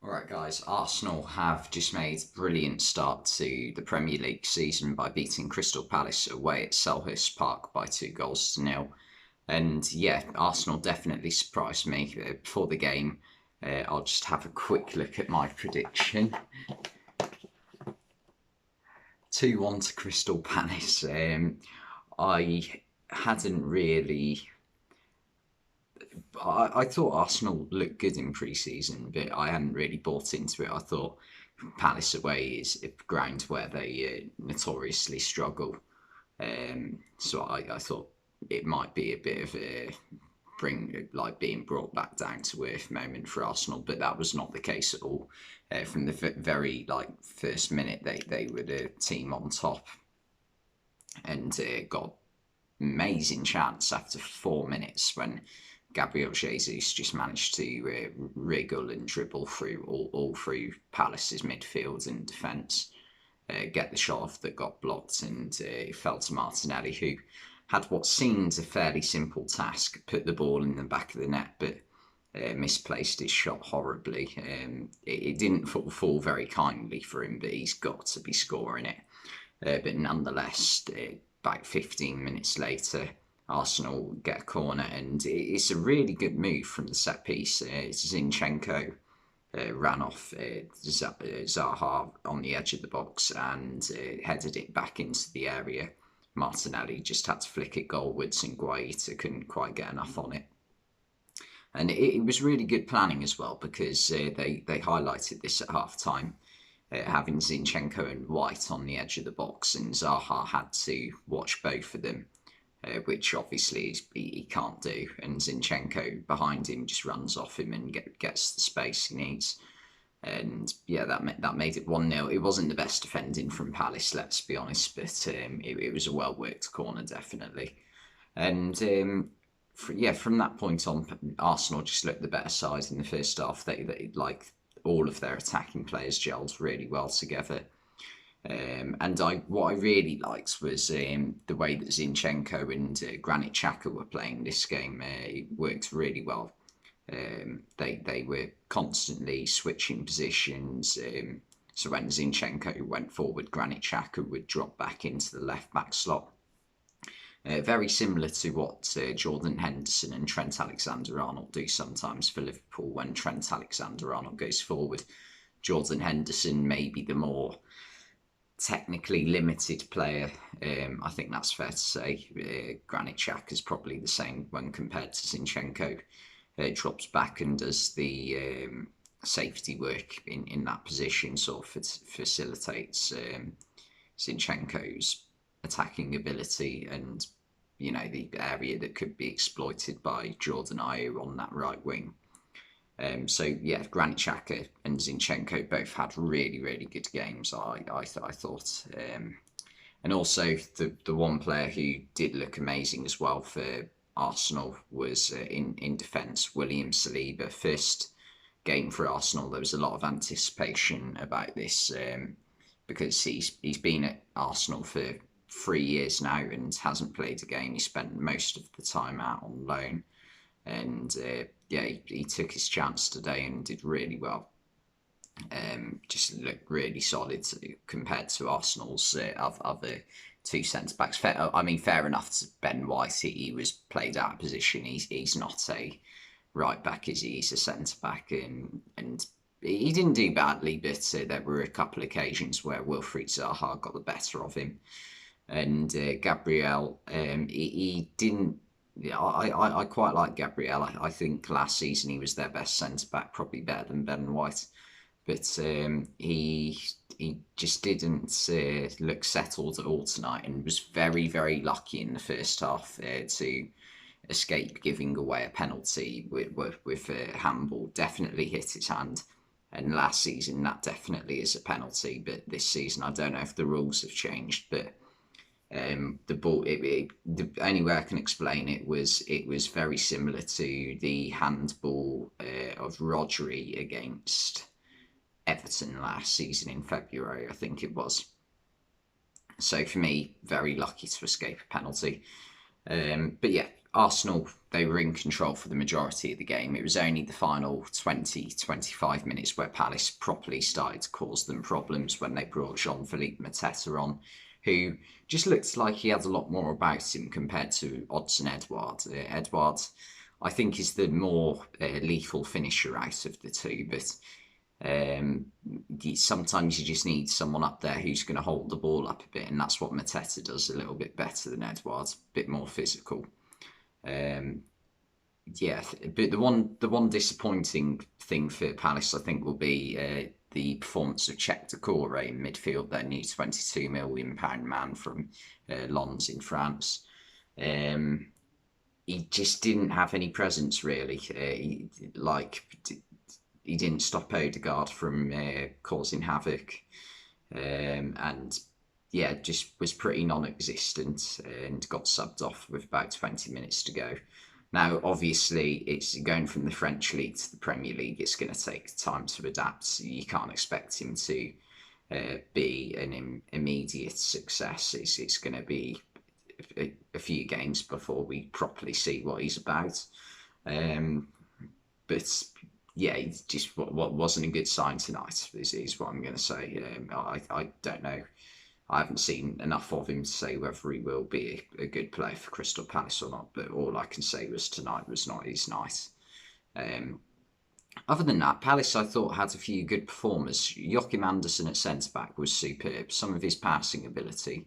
Alright guys, Arsenal have just made a brilliant start to the Premier League season by beating Crystal Palace away at Selhurst Park by 2 goals to nil. And yeah, Arsenal definitely surprised me before the game. I'll just have a quick look at my prediction. 2-1 to Crystal Palace. I hadn't really I thought Arsenal looked good in pre-season, but I hadn't really bought into it. I thought Palace away is a ground where they notoriously struggle. So I thought it might be a bit of a being brought back down to earth moment for Arsenal, but that was not the case at all. From the very first minute, they were the team on top and got amazing chance after 4 minutes when Gabriel Jesus just managed to wriggle and dribble through all through Palace's midfield and defence, get the shot off that got blocked, and it fell to Martinelli, who had what seemed a fairly simple task: put the ball in the back of the net, but misplaced his shot horribly. It didn't fall very kindly for him, but he's got to be scoring it. But nonetheless, about 15 minutes later, Arsenal get a corner, and it's a really good move from the set piece. Zinchenko ran off Zaha on the edge of the box and headed it back into the area. Martinelli just had to flick it goalwards, and Guaita couldn't quite get enough on it. And it was really good planning as well, because they highlighted this at half time. Having Zinchenko and White on the edge of the box, and Zaha had to watch both of them, which obviously he can't do. And Zinchenko behind him just runs off him and gets the space he needs. And yeah, that made it 1-0. It wasn't the best defending from Palace, let's be honest, but it was a well worked corner, definitely. And from that point on, Arsenal just looked the better side in the first half. They like all of their attacking players gelled really well together. And what I really liked was the way that Zinchenko and Granit Xhaka were playing this game. It worked really well. They were constantly switching positions. So when Zinchenko went forward, Granit Xhaka would drop back into the left back slot. Very similar to what Jordan Henderson and Trent Alexander-Arnold do sometimes for Liverpool. When Trent Alexander-Arnold goes forward, Jordan Henderson may be the more technically limited player. I think that's fair to say. Granit Xhaka is probably the same when compared to Zinchenko. Drops back and does the safety work in that position, sort of facilitates Zinchenko's attacking ability, and the area that could be exploited by Jordan Ayew on that right wing. So yeah, Granit Xhaka and Zinchenko both had really, really good games. I thought, and also the one player who did look amazing as well for Arsenal was in defence, William Saliba. First game for Arsenal, there was a lot of anticipation about this, because he's been at Arsenal for 3 years now and hasn't played a game. He spent most of the time out on loan, and he took his chance today and did really well. Just looked really solid compared to Arsenal's other two centre backs. Fair enough to Ben White. He was played out of position. He's not a right back, is he? He's a centre back, and he didn't do badly, but there were a couple of occasions where Wilfried Zaha got the better of him. And Gabriel, he didn't. Yeah, I quite like Gabriel. I think last season he was their best centre back, probably better than Ben White. But he just didn't look settled at all tonight, and was very, very lucky in the first half to escape giving away a penalty with a handball. Definitely hit his hand. And last season that definitely is a penalty, but this season I don't know if the rules have changed, but the ball, the only way I can explain it was very similar to the handball of Rodri against Everton last season in February, I think it was. So for me, very lucky to escape a penalty. But yeah, Arsenal, they were in control for the majority of the game. It was only the final 20-25 minutes where Palace properly started to cause them problems when they brought Jean-Philippe Mateta on, who just looked like he had a lot more about him compared to Odsonne Edouard. Edouard, I think, is the more lethal finisher out of the two, but um, sometimes you just need someone up there who's going to hold the ball up a bit, and that's what Mateta does a little bit better than Edouard, a bit more physical. Um, yeah, but the one disappointing thing for Palace, I think, will be the performance of Czech Decore in midfield, their new £22 million man from Lens in France. Um, he just didn't have any presence really. He didn't stop Odegaard from causing havoc, and yeah, just was pretty non-existent and got subbed off with about 20 minutes to go. Now, obviously, it's going from the French league to the Premier League. It's going to take time to adapt. You can't expect him to be an immediate success. It's going to be a few games before we properly see what he's about. Um, but yeah, he just what wasn't a good sign tonight is what I'm going to say. I don't know. I haven't seen enough of him to say whether he will be a good player for Crystal Palace or not. But all I can say was tonight was not his night. Um, Other than that, Palace I thought had a few good performers. Joachim Andersen at centre back was superb. Some of his passing ability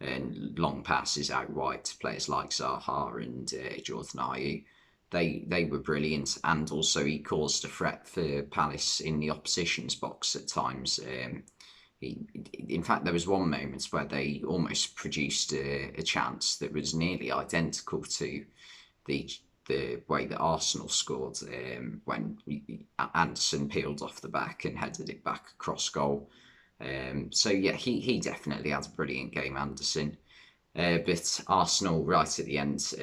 and long passes out wide to players like Zaha and Jordan Ayew. They were brilliant, and also he caused a threat for Palace in the opposition's box at times. In fact, there was one moment where they almost produced a chance that was nearly identical to the the way that Arsenal scored when Anderson peeled off the back and headed it back across goal. So yeah, he definitely had a brilliant game, Anderson. But Arsenal, right at the end,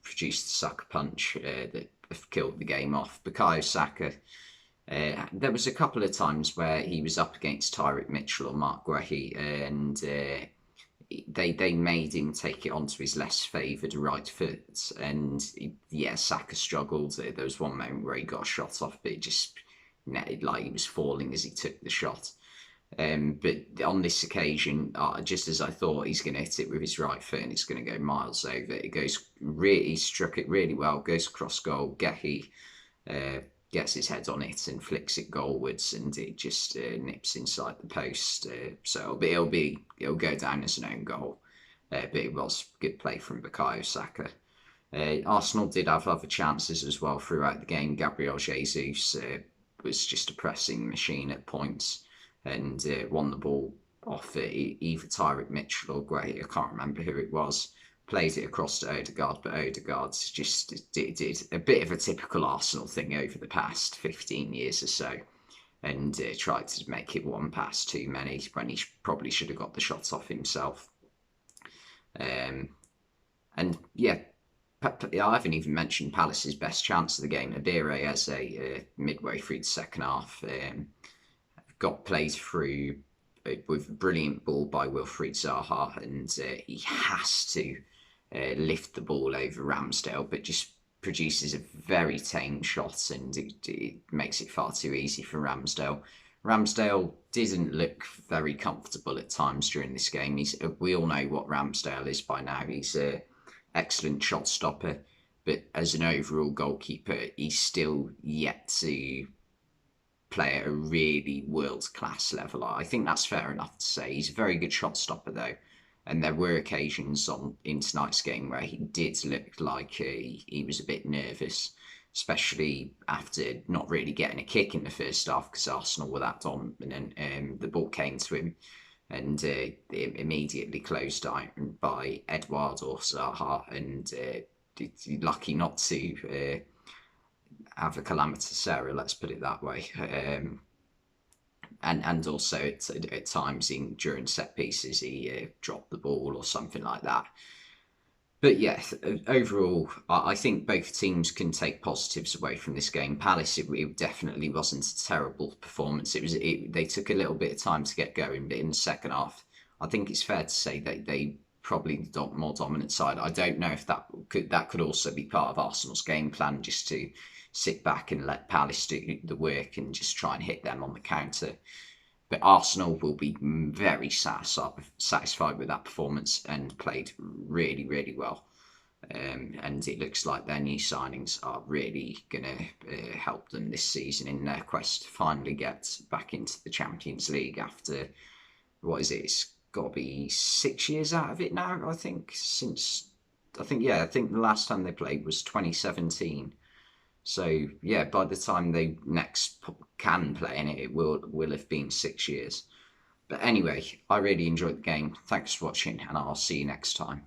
produced a sucker punch that killed the game off. Bukayo Saka, there was a couple of times where he was up against Tyrick Mitchell or Mark Guehi, and they made him take it onto his less favoured right foot. And yeah, Saka struggled. There was one moment where he got a shot off, but it just netted like he was falling as he took the shot. But on this occasion, just as I thought he's going to hit it with his right foot and it's going to go miles over, it goes really, he struck it really well, goes across goal. Gehi gets his head on it and flicks it goalwards, and it just nips inside the post. So it'll go down as an own goal. But it was good play from Bukayo Saka. Arsenal did have other chances as well throughout the game. Gabriel Jesus was just a pressing machine at points, and won the ball off either Tyrick Mitchell or Gray. I can't remember who it was. Played it across to Odegaard, but Odegaard just did a bit of a typical Arsenal thing over the past 15 years or so, and tried to make it one pass too many when he probably should have got the shot off himself. And yeah, I haven't even mentioned Palace's best chance of the game. Abire Eze, midway through the second half, got played through with a brilliant ball by Wilfried Zaha, and he has to lift the ball over Ramsdale, but just produces a very tame shot, and it makes it far too easy for Ramsdale. Ramsdale didn't look very comfortable at times during this game. We all know what Ramsdale is by now. He's an excellent shot stopper, but as an overall goalkeeper, he's still yet to play at a really world-class level. I think that's fair enough to say. He's a very good shot stopper, though, and there were occasions in tonight's game where he did look like he was a bit nervous, especially after not really getting a kick in the first half because Arsenal were that dominant. The ball came to him, and immediately closed out by Edouard or Zaha, and lucky not to have a calamitous error, let's put it that way. And also at times during set pieces he dropped the ball or something like that. But yeah, overall, I think both teams can take positives away from this game. Palace, it definitely wasn't a terrible performance. They took a little bit of time to get going, but in the second half, I think it's fair to say that they probably the more dominant side. I don't know if that could also be part of Arsenal's game plan, just to sit back and let Palace do the work and just try and hit them on the counter. But Arsenal will be very satisfied with that performance and played really, really well. And it looks like their new signings are really going to help them this season in their quest to finally get back into the Champions League after, what is it? It's got to be 6 years out of it now, I think. I think the last time they played was 2017. So yeah, by the time they next can play in it, it will have been 6 years. But anyway, I really enjoyed the game. Thanks for watching, and I'll see you next time.